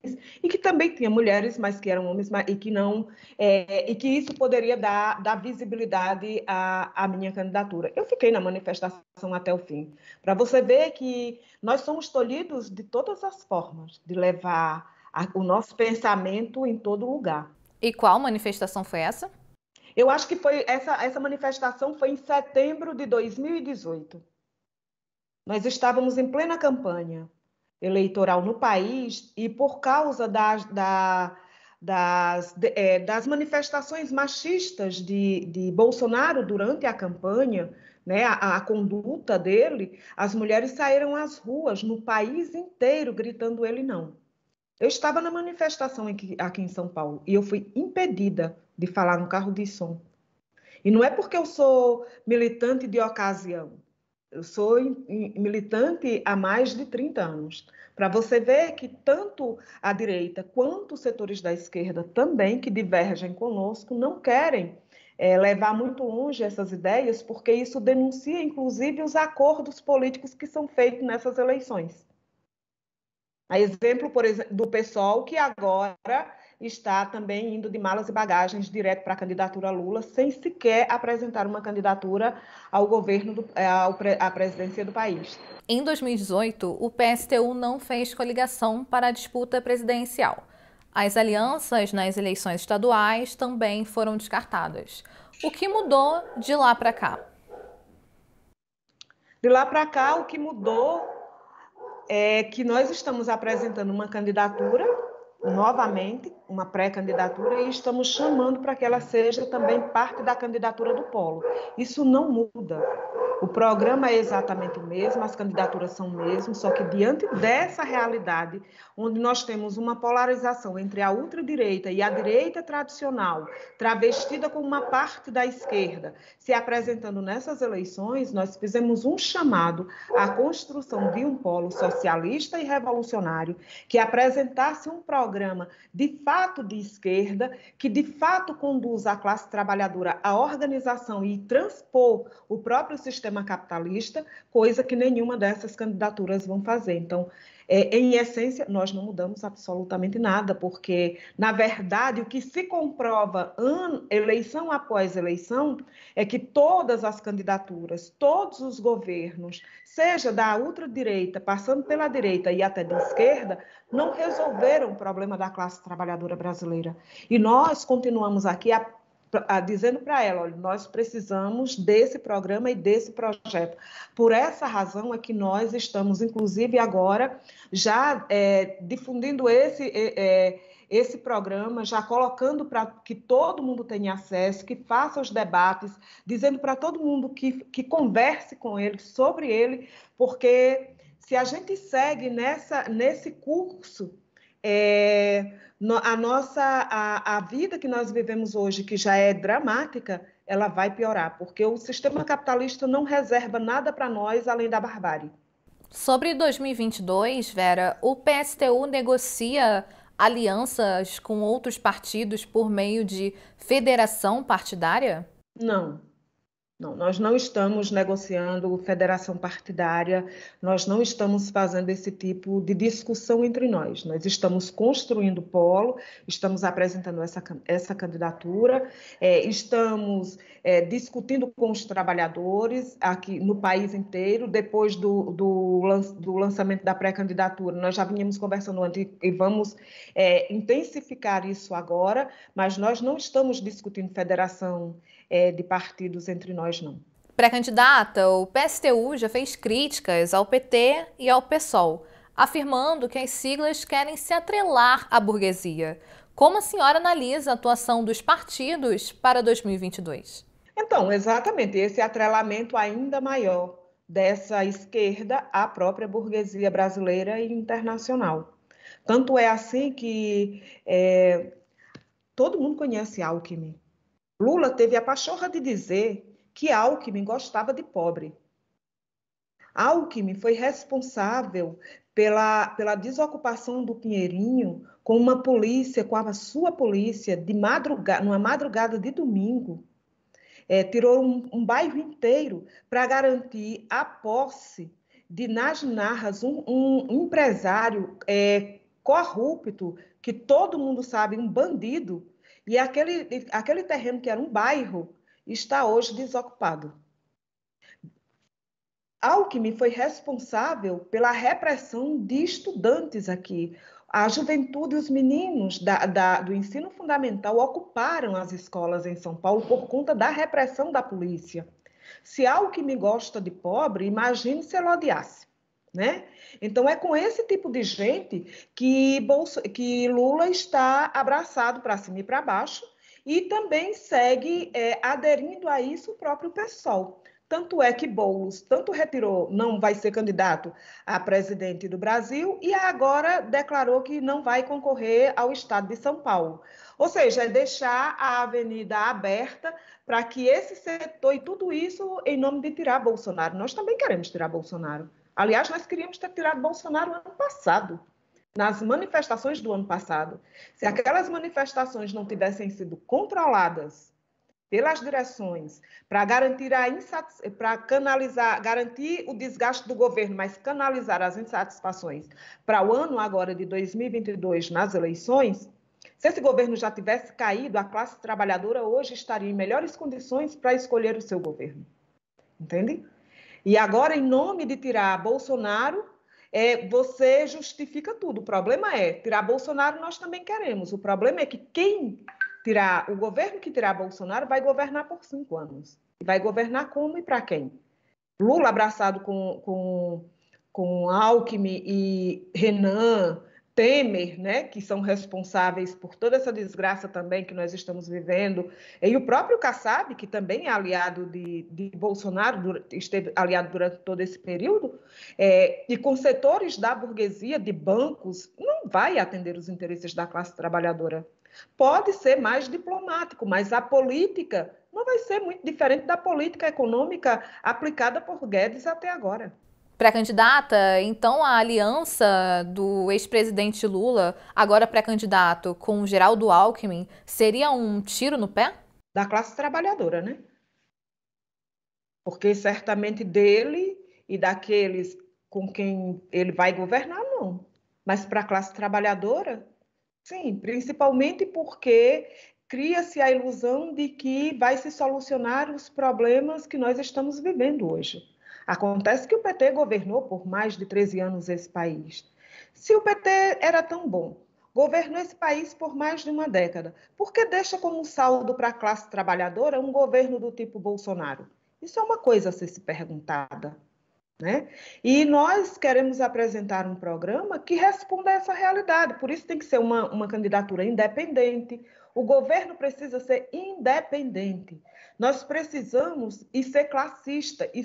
e que também tinha mulheres, mas que eram homens e que não, e que isso poderia dar visibilidade à minha candidatura. Eu fiquei na manifestação até o fim, para você ver que nós somos tolhidos de todas as formas de levar o nosso pensamento em todo lugar. E qual manifestação foi essa? Eu acho que foi essa manifestação foi em setembro de 2018. Nós estávamos em plena campanha eleitoral no país e por causa das manifestações machistas de Bolsonaro durante a campanha, né, a conduta dele, as mulheres saíram às ruas no país inteiro gritando ele não. Eu estava na manifestação aqui em São Paulo e eu fui impedida de falar no carro de som. E não é porque eu sou militante de ocasião, eu sou militante há mais de 30 anos. Para você ver que tanto a direita quanto os setores da esquerda também, que divergem conosco, não querem levar muito longe essas ideias, porque isso denuncia, inclusive, os acordos políticos que são feitos nessas eleições. A exemplo, por exemplo, do PSOL, que agora está também indo de malas e bagagens direto para a candidatura Lula, sem sequer apresentar uma candidatura ao governo, à presidência do país. Em 2018, o PSTU não fez coligação para a disputa presidencial. As alianças nas eleições estaduais também foram descartadas. O que mudou de lá para cá? De lá para cá, o que mudou é que nós estamos apresentando uma candidatura, novamente, uma pré-candidatura, e estamos chamando para que ela seja também parte da candidatura do Polo. Isso não muda. O programa é exatamente o mesmo, as candidaturas são o mesmo, só que diante dessa realidade, onde nós temos uma polarização entre a ultradireita e a direita tradicional, travestida como uma parte da esquerda, se apresentando nessas eleições, nós fizemos um chamado à construção de um polo socialista e revolucionário que apresentasse um programa de fato de esquerda, que de fato conduz a classe trabalhadora à organização e transpor o próprio sistema capitalista, coisa que nenhuma dessas candidaturas vão fazer. Então, Em essência, nós não mudamos absolutamente nada, porque, na verdade, o que se comprova eleição após eleição é que todas as candidaturas, todos os governos, seja da ultradireita, passando pela direita e até da esquerda, não resolveram o problema da classe trabalhadora brasileira. E nós continuamos aqui dizendo para ela, olha, nós precisamos desse programa e desse projeto. Por essa razão é que nós estamos, inclusive agora, já difundindo esse programa, já colocando para que todo mundo tenha acesso, que faça os debates, dizendo para todo mundo que converse com ele, sobre ele, porque se a gente segue nesse curso, a vida que nós vivemos hoje, que já é dramática, ela vai piorar, porque o sistema capitalista não reserva nada para nós além da barbárie. Sobre 2022, Vera, o PSTU negocia alianças com outros partidos por meio de federação partidária? Não. Não, nós não estamos negociando federação partidária, nós não estamos fazendo esse tipo de discussão entre nós. Nós estamos construindo polo, estamos apresentando essa candidatura, estamos discutindo com os trabalhadores aqui no país inteiro. Depois do lançamento da pré-candidatura, nós já vínhamos conversando antes e vamos intensificar isso agora, mas nós não estamos discutindo federação de partidos entre nós, não. Pré-candidata, o PSTU já fez críticas ao PT e ao PSOL, afirmando que as siglas querem se atrelar à burguesia. Como a senhora analisa a atuação dos partidos para 2022? Então, exatamente, esse atrelamento ainda maior dessa esquerda à própria burguesia brasileira e internacional. Tanto é assim que todo mundo conhece Alckmin. Lula teve a pachorra de dizer que Alckmin gostava de pobre. Alckmin foi responsável pela desocupação do Pinheirinho com uma polícia, com a sua polícia, numa madrugada de domingo. Tirou um bairro inteiro para garantir a posse de Nas Narras, um empresário corrupto, que todo mundo sabe, um bandido. E aquele terreno que era um bairro está hoje desocupado. Alckmin foi responsável pela repressão de estudantes aqui. A juventude, os meninos do ensino fundamental ocuparam as escolas em São Paulo por conta da repressão da polícia. Se Alckmin gosta de pobre, imagine se ele odiasse, né? Então, é com esse tipo de gente que Lula está abraçado para cima e para baixo e também segue aderindo a isso o próprio PSOL. Tanto é que Boulos tanto retirou, não vai ser candidato a presidente do Brasil e agora declarou que não vai concorrer ao estado de São Paulo. Ou seja, é deixar a avenida aberta para que esse setor e tudo isso em nome de tirar Bolsonaro. Nós também queremos tirar Bolsonaro. Aliás, nós queríamos ter tirado Bolsonaro ano passado, nas manifestações do ano passado. Se aquelas manifestações não tivessem sido controladas pelas direções para garantir garantir o desgaste do governo, mas canalizar as insatisfações para o ano agora de 2022 nas eleições, se esse governo já tivesse caído, a classe trabalhadora hoje estaria em melhores condições para escolher o seu governo. Entende? E agora, em nome de tirar Bolsonaro, você justifica tudo. O problema é, tirar Bolsonaro nós também queremos. O problema é que o governo que tirar Bolsonaro vai governar por 5 anos. Vai governar como e para quem? Lula abraçado com Alckmin e Renan, Temer, né, que são responsáveis por toda essa desgraça também que nós estamos vivendo, e o próprio Kassab, que também é aliado de Bolsonaro, esteve aliado durante todo esse período, e com setores da burguesia, de bancos, não vai atender os interesses da classe trabalhadora. Pode ser mais diplomático, mas a política não vai ser muito diferente da política econômica aplicada por Guedes até agora. Pré-candidata, então a aliança do ex-presidente Lula, agora pré-candidato, com Geraldo Alckmin, seria um tiro no pé? Da classe trabalhadora, né? Porque certamente dele e daqueles com quem ele vai governar, não. Mas para a classe trabalhadora, sim, principalmente porque cria-se a ilusão de que vai se solucionar os problemas que nós estamos vivendo hoje. Acontece que o PT governou por mais de 13 anos esse país. Se o PT era tão bom, governou esse país por mais de uma década, por que deixa como saldo para a classe trabalhadora um governo do tipo Bolsonaro? Isso é uma coisa a ser se perguntada, né? E nós queremos apresentar um programa que responda a essa realidade, por isso tem que ser uma candidatura independente, o governo precisa ser independente, nós precisamos ser classista e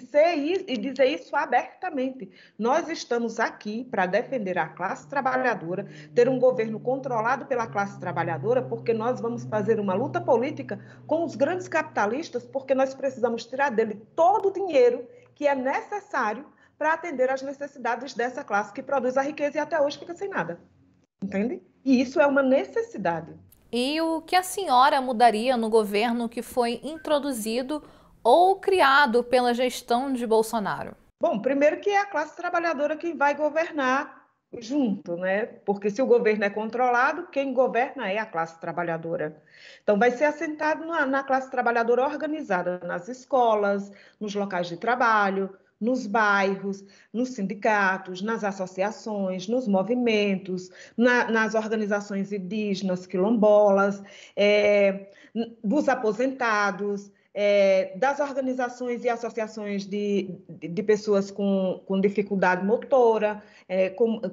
dizer isso abertamente. Nós estamos aqui para defender a classe trabalhadora, ter um governo controlado pela classe trabalhadora, porque nós vamos fazer uma luta política com os grandes capitalistas, porque nós precisamos tirar dele todo o dinheiro que é necessário para atender às necessidades dessa classe que produz a riqueza e até hoje fica sem nada. Entende? E isso é uma necessidade. E o que a senhora mudaria no governo que foi introduzido ou criado pela gestão de Bolsonaro? Bom, primeiro que é a classe trabalhadora quem vai governar junto, né? Porque se o governo é controlado, quem governa é a classe trabalhadora. Então, vai ser assentado na classe trabalhadora organizada nas escolas, nos locais de trabalho, nos bairros, nos sindicatos, nas associações, nos movimentos, nas organizações indígenas, quilombolas, dos aposentados, das organizações e associações de pessoas com dificuldade motora,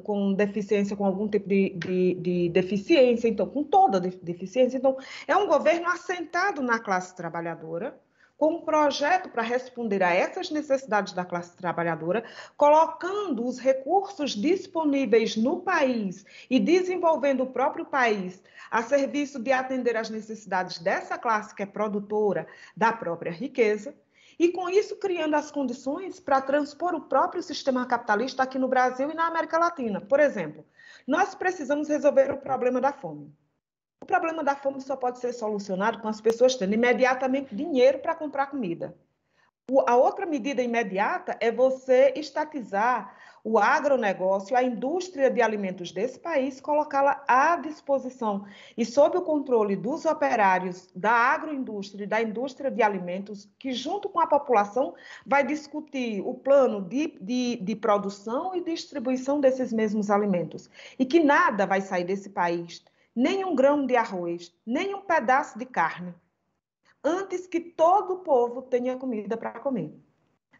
com deficiência, com algum tipo de deficiência, então, com toda deficiência. Então, é um governo assentado na classe trabalhadora, com um projeto para responder a essas necessidades da classe trabalhadora, colocando os recursos disponíveis no país e desenvolvendo o próprio país a serviço de atender às necessidades dessa classe que é produtora da própria riqueza, e com isso criando as condições para transpor o próprio sistema capitalista aqui no Brasil e na América Latina. Por exemplo, nós precisamos resolver o problema da fome. O problema da fome só pode ser solucionado com as pessoas tendo imediatamente dinheiro para comprar comida. A outra medida imediata é você estatizar o agronegócio, a indústria de alimentos desse país, colocá-la à disposição e sob o controle dos operários da agroindústria e da indústria de alimentos, que junto com a população vai discutir o plano de produção e distribuição desses mesmos alimentos. E que nada vai sair desse país, nem um grão de arroz, nem um pedaço de carne, antes que todo o povo tenha comida para comer.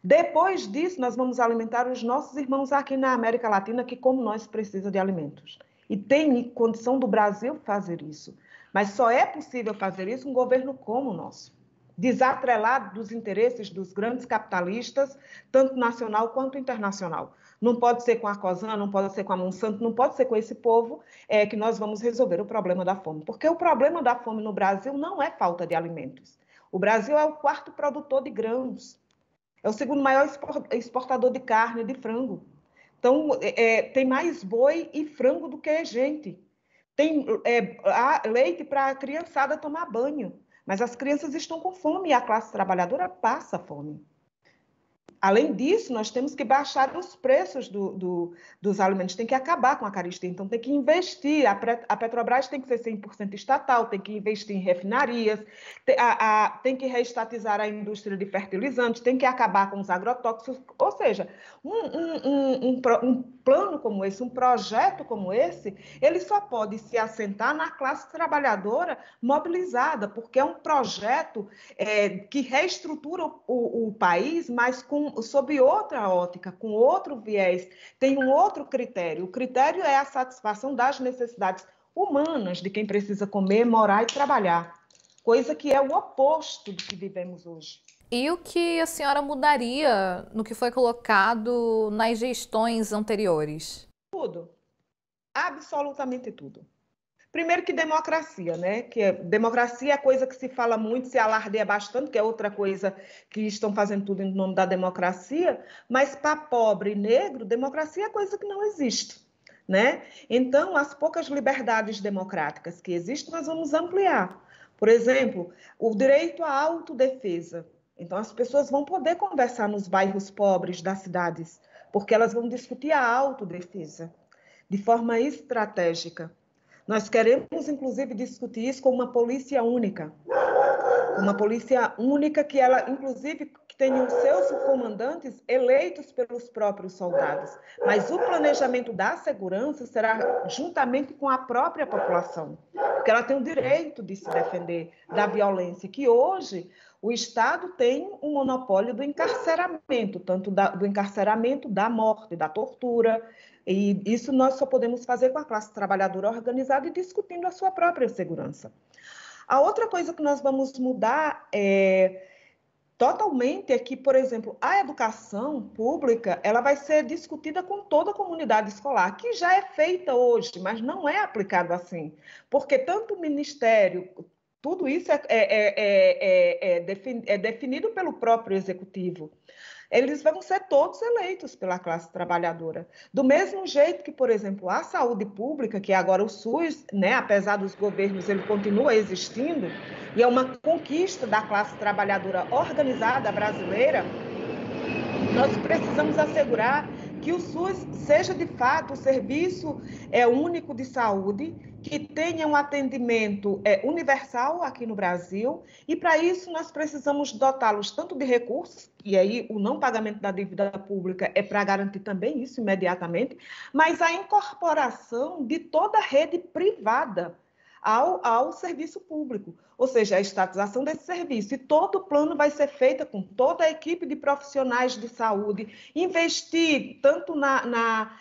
Depois disso, nós vamos alimentar os nossos irmãos aqui na América Latina, que, como nós, precisa de alimentos. E tem condição do Brasil fazer isso. Mas só é possível fazer isso um governo como o nosso, desatrelado dos interesses dos grandes capitalistas, tanto nacional quanto internacional. Não pode ser com a Cosan, não pode ser com a Monsanto, não pode ser com esse povo que nós vamos resolver o problema da fome. Porque o problema da fome no Brasil não é falta de alimentos. O Brasil é o quarto produtor de grãos. É o segundo maior exportador de carne, de frango. Então, tem mais boi e frango do que gente. Tem leite para a criançada tomar banho. Mas as crianças estão com fome e a classe trabalhadora passa fome. Além disso, nós temos que baixar os preços dos alimentos, tem que acabar com a carestia, então tem que investir, a Petrobras tem que ser 100% estatal, tem que investir em refinarias, tem que reestatizar a indústria de fertilizantes, tem que acabar com os agrotóxicos, ou seja, um plano como esse, um projeto como esse, ele só pode se assentar na classe trabalhadora mobilizada, porque é um projeto que reestrutura o país, mas sob outra ótica, com outro viés, tem um outro critério. O critério é a satisfação das necessidades humanas de quem precisa comer, morar e trabalhar, coisa que é o oposto do que vivemos hoje. E o que a senhora mudaria no que foi colocado nas gestões anteriores? Tudo. Absolutamente tudo. Primeiro que democracia, né? Democracia é coisa que se fala muito, se alardeia bastante, que é outra coisa que estão fazendo tudo em nome da democracia, mas para pobre e negro, democracia é coisa que não existe, né? Então, as poucas liberdades democráticas que existem, nós vamos ampliar. Por exemplo, o direito à autodefesa. Então, as pessoas vão poder conversar nos bairros pobres das cidades porque elas vão discutir a autodefesa de forma estratégica. Nós queremos, inclusive, discutir isso com uma polícia única. Uma polícia única que ela, inclusive, que tenha os seus comandantes eleitos pelos próprios soldados. Mas o planejamento da segurança será juntamente com a própria população, porque ela tem o direito de se defender da violência, que hoje o Estado tem um monopólio do encarceramento, tanto do encarceramento, da morte, da tortura. E isso nós só podemos fazer com a classe trabalhadora organizada e discutindo a sua própria segurança. A outra coisa que nós vamos mudar totalmente é que, por exemplo, a educação pública ela vai ser discutida com toda a comunidade escolar, que já é feita hoje, mas não é aplicado assim, porque tanto o Ministério, tudo isso é definido pelo próprio Executivo. Eles vão ser todos eleitos pela classe trabalhadora. Do mesmo jeito que, por exemplo, a saúde pública, que agora o SUS, né, apesar dos governos, ele continua existindo, e é uma conquista da classe trabalhadora organizada brasileira, nós precisamos assegurar que o SUS seja, de fato, o serviço único de saúde, que tenha um atendimento universal aqui no Brasil, e para isso nós precisamos dotá-los tanto de recursos, e aí o não pagamento da dívida pública é para garantir também isso imediatamente, mas a incorporação de toda a rede privada ao serviço público, ou seja, a estatização desse serviço. E todo o plano vai ser feito com toda a equipe de profissionais de saúde, investir tanto na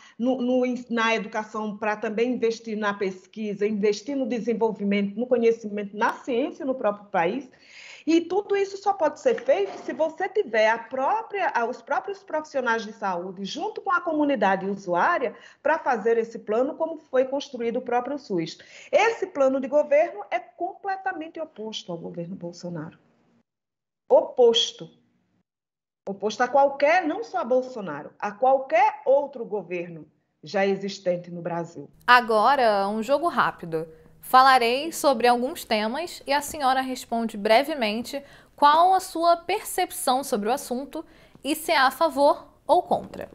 educação, para também investir na pesquisa, investir no desenvolvimento, no conhecimento, na ciência no próprio país. E tudo isso só pode ser feito se você tiver os próprios profissionais de saúde junto com a comunidade usuária para fazer esse plano, como foi construído o próprio SUS. Esse plano de governo é completamente oposto ao governo Bolsonaro. Oposto. Oposto a qualquer, não só a Bolsonaro, a qualquer outro governo já existente no Brasil. Agora, um jogo rápido. Falarei sobre alguns temas e a senhora responde brevemente qual a sua percepção sobre o assunto e se é a favor ou contra.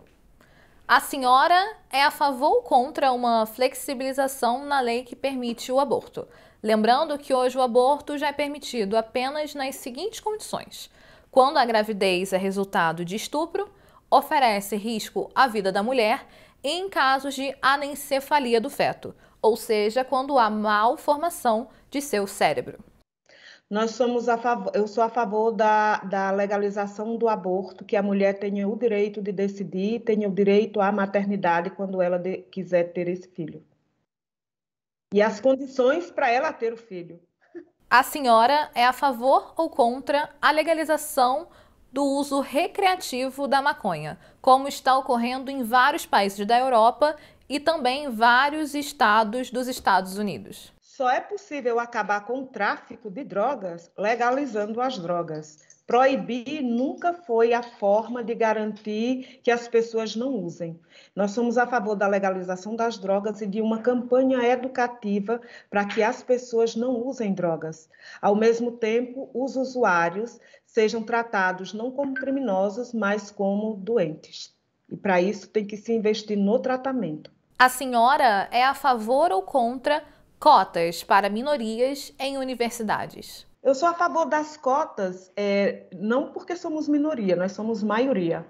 A senhora é a favor ou contra uma flexibilização na lei que permite o aborto? Lembrando que hoje o aborto já é permitido apenas nas seguintes condições: quando a gravidez é resultado de estupro, oferece risco à vida da mulher e em casos de anencefalia do feto, ou seja, quando há malformação de seu cérebro. Eu sou a favor da legalização do aborto, que a mulher tenha o direito de decidir, tenha o direito à maternidade quando ela quiser ter esse filho. E as condições para ela ter o filho. A senhora é a favor ou contra a legalização do uso recreativo da maconha, como está ocorrendo em vários países da Europa e também em vários estados dos Estados Unidos? Só é possível acabar com o tráfico de drogas legalizando as drogas. Proibir nunca foi a forma de garantir que as pessoas não usem. Nós somos a favor da legalização das drogas e de uma campanha educativa para que as pessoas não usem drogas. Ao mesmo tempo, os usuários sejam tratados não como criminosos, mas como doentes. E para isso tem que se investir no tratamento. A senhora é a favor ou contra cotas para minorias em universidades? Eu sou a favor das cotas, não porque somos minoria, nós somos maioria,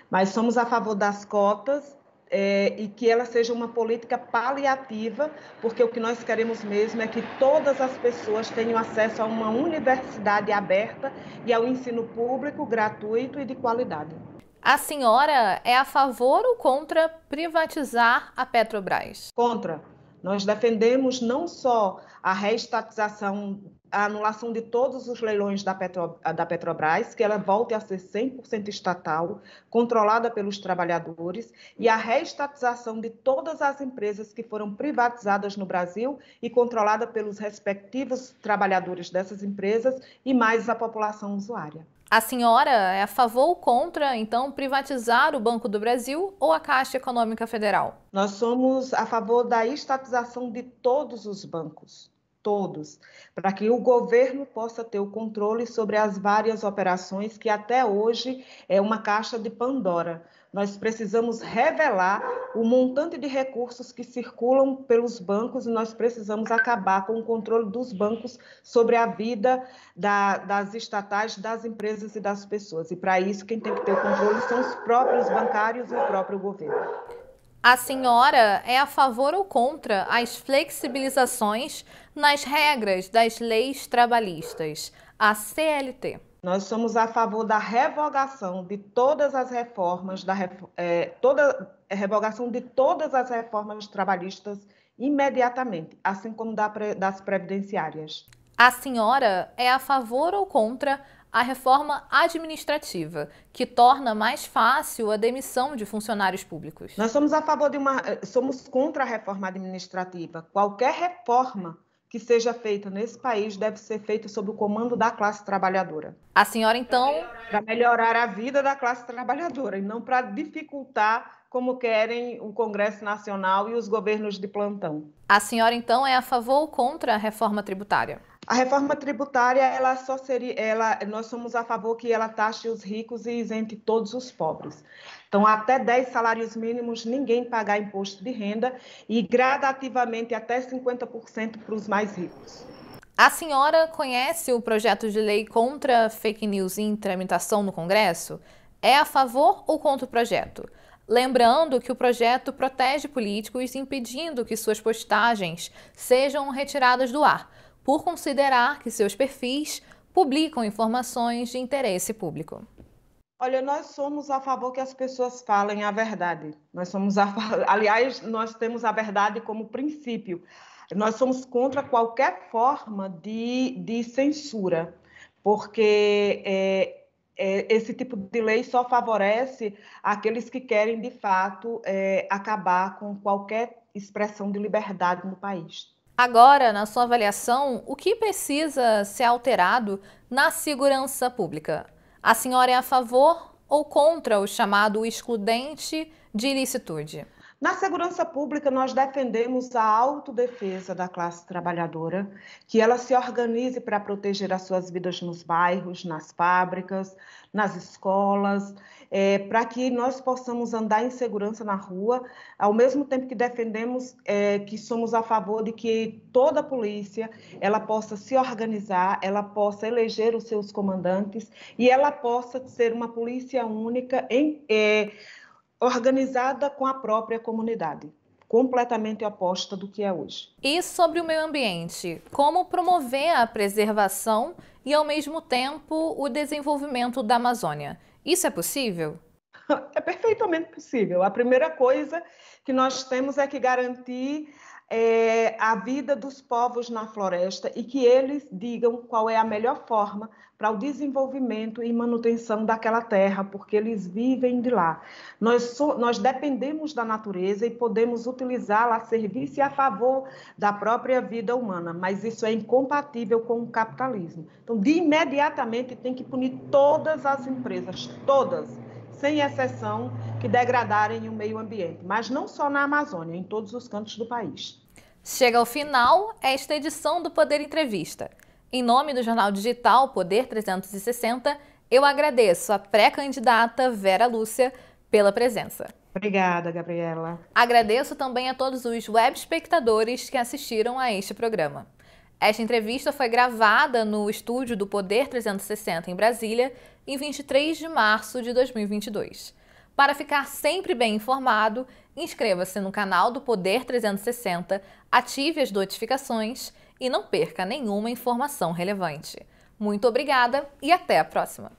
mas somos a favor das cotas e que ela seja uma política paliativa, porque o que nós queremos mesmo é que todas as pessoas tenham acesso a uma universidade aberta e ao ensino público, gratuito e de qualidade. A senhora é a favor ou contra privatizar a Petrobras? Contra. Nós defendemos não só a reestatização, a anulação de todos os leilões da Petrobras, que ela volte a ser 100% estatal, controlada pelos trabalhadores, e a reestatização de todas as empresas que foram privatizadas no Brasil e controlada pelos respectivos trabalhadores dessas empresas e mais a população usuária. A senhora é a favor ou contra, então, privatizar o Banco do Brasil ou a Caixa Econômica Federal? Nós somos a favor da estatização de todos os bancos, todos, para que o governo possa ter o controle sobre as várias operações que até hoje é uma caixa de Pandora. Nós precisamos revelar o montante de recursos que circulam pelos bancos e nós precisamos acabar com o controle dos bancos sobre a vida das estatais, das empresas e das pessoas. E para isso, quem tem que ter o controle são os próprios bancários e o próprio governo. A senhora é a favor ou contra as flexibilizações nas regras das leis trabalhistas, a CLT? Nós somos a favor da revogação de todas as reformas, revogação de todas as reformas trabalhistas imediatamente, assim como das previdenciárias. A senhora é a favor ou contra a reforma administrativa, que torna mais fácil a demissão de funcionários públicos? Nós somos a favor somos contra a reforma administrativa. Qualquer reforma que seja feita nesse país deve ser feita sob o comando da classe trabalhadora. A senhora, então... Para melhorar a vida da classe trabalhadora e não para dificultar como querem o Congresso Nacional e os governos de plantão. A senhora, então, é a favor ou contra a reforma tributária? A reforma tributária, nós somos a favor que ela taxe os ricos e isente todos os pobres. Então, até 10 salários mínimos, ninguém pagar imposto de renda e gradativamente até 50% para os mais ricos. A senhora conhece o projeto de lei contra fake news em tramitação no Congresso? É a favor ou contra o projeto? Lembrando que o projeto protege políticos impedindo que suas postagens sejam retiradas do ar, por considerar que seus perfis publicam informações de interesse público. Olha, nós somos a favor que as pessoas falem a verdade. Aliás, nós temos a verdade como princípio. Nós somos contra qualquer forma de censura, porque esse tipo de lei só favorece aqueles que querem, de fato, acabar com qualquer expressão de liberdade no país. Agora, na sua avaliação, o que precisa ser alterado na segurança pública? A senhora é a favor ou contra o chamado excludente de ilicitude? Na segurança pública, nós defendemos a autodefesa da classe trabalhadora, que ela se organize para proteger as suas vidas nos bairros, nas fábricas, nas escolas, para que nós possamos andar em segurança na rua, ao mesmo tempo que defendemos que somos a favor de que toda a polícia ela possa se organizar, ela possa eleger os seus comandantes e ela possa ser uma polícia única organizada com a própria comunidade, completamente oposta do que é hoje. E sobre o meio ambiente, como promover a preservação e, ao mesmo tempo, o desenvolvimento da Amazônia? Isso é possível? É perfeitamente possível. A primeira coisa que nós temos é que garantir a vida dos povos na floresta e que eles digam qual é a melhor forma para o desenvolvimento e manutenção daquela terra, porque eles vivem de lá. Nós dependemos da natureza e podemos utilizá-la a serviço e a favor da própria vida humana, mas isso é incompatível com o capitalismo. Então, de imediatamente, tem que punir todas as empresas, todas, sem exceção, que degradarem o meio ambiente, mas não só na Amazônia, em todos os cantos do país. Chega ao final esta edição do Poder Entrevista. Em nome do jornal digital Poder 360, eu agradeço a pré-candidata Vera Lúcia pela presença. Obrigada, Gabriela. Agradeço também a todos os web espectadores que assistiram a este programa. Esta entrevista foi gravada no estúdio do Poder 360 em Brasília, em 23 de março de 2022. Para ficar sempre bem informado, inscreva-se no canal do Poder 360, ative as notificações e não perca nenhuma informação relevante. Muito obrigada e até a próxima!